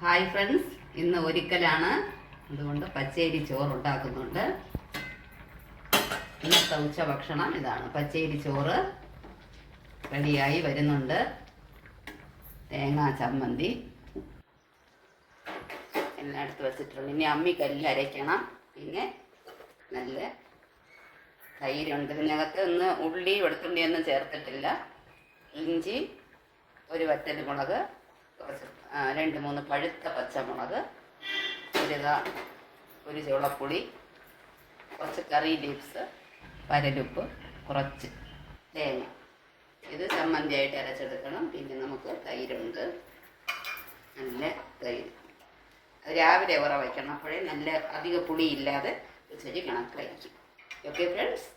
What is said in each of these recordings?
Hi friends, ഇന്ന് ഒരിക്കലാണ്, അതുകൊണ്ട് പച്ചരി ചോറ് ഉണ്ടാക്കുന്നുണ്ട്. ഇന്നത്തെ ഉച്ചഭക്ഷണം ഇതാണ്. പച്ചരി ചോറ് റെഡിയായി വരുന്നുണ്ട്. തേങ്ങാ ചമ്മന്തി എല്ലാം എടുത്ത് വെച്ചിട്ടുണ്ട്. ഇനി അമ്മിക്കല്ലിൽ അരയ്ക്കണം. പിന്നെ നല്ല തൈരുണ്ട്. ഇതിനകത്ത് ഒന്ന് ഉള്ളി വെളുത്തുള്ളിയൊന്നും ചേർത്തിട്ടില്ല. ഇഞ്ചി, ഒരു വറ്റൽമുളക്, കുറച്ച് 2-3 പഴുത്ത പച്ചമുളക്, ഒരു ചുളപ്പുളി, കുറച്ച് കറി ലീവ്സ്, പരലുപ്പ്, കുറച്ച് തേങ്ങ. ഇത് ചമ്മന്തിയായിട്ട് അരച്ചെടുക്കണം. പിന്നെ നമുക്ക് തൈരുണ്ട്, നല്ല തൈര്. അത് രാവിലെ ഉറ വയ്ക്കണം. അപ്പോഴേ നല്ല അധിക പുളിയില്ലാതെ ഉച്ചയ്ക്ക് കണക്കായിരിക്കും. ഓക്കെ ഫ്രണ്ട്സ്,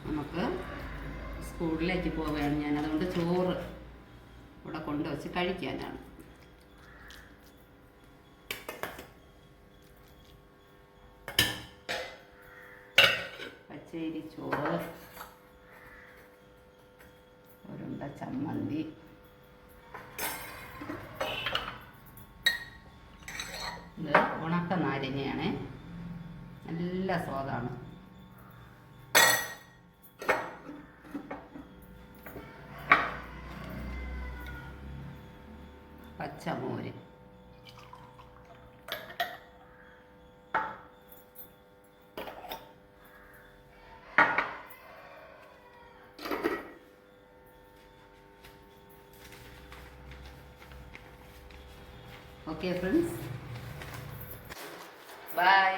നമുക്ക് സ്കൂളിലേക്ക് പോവുകയാണ് ഞാൻ. അതുകൊണ്ട് ചോറ് ഇവിടെ കൊണ്ടുവച്ച് കഴിക്കാനാണ്. പച്ചരി ചോറ്, ഒരുണ്ട ചമ്മന്തി, ഇത് ഉണക്ക നാരങ്ങയാണ്. നല്ല സ്വാദാണ്. പച്ചമോര്, ഓക്കെ ഫ്രണ്ട്സ്, ബൈ.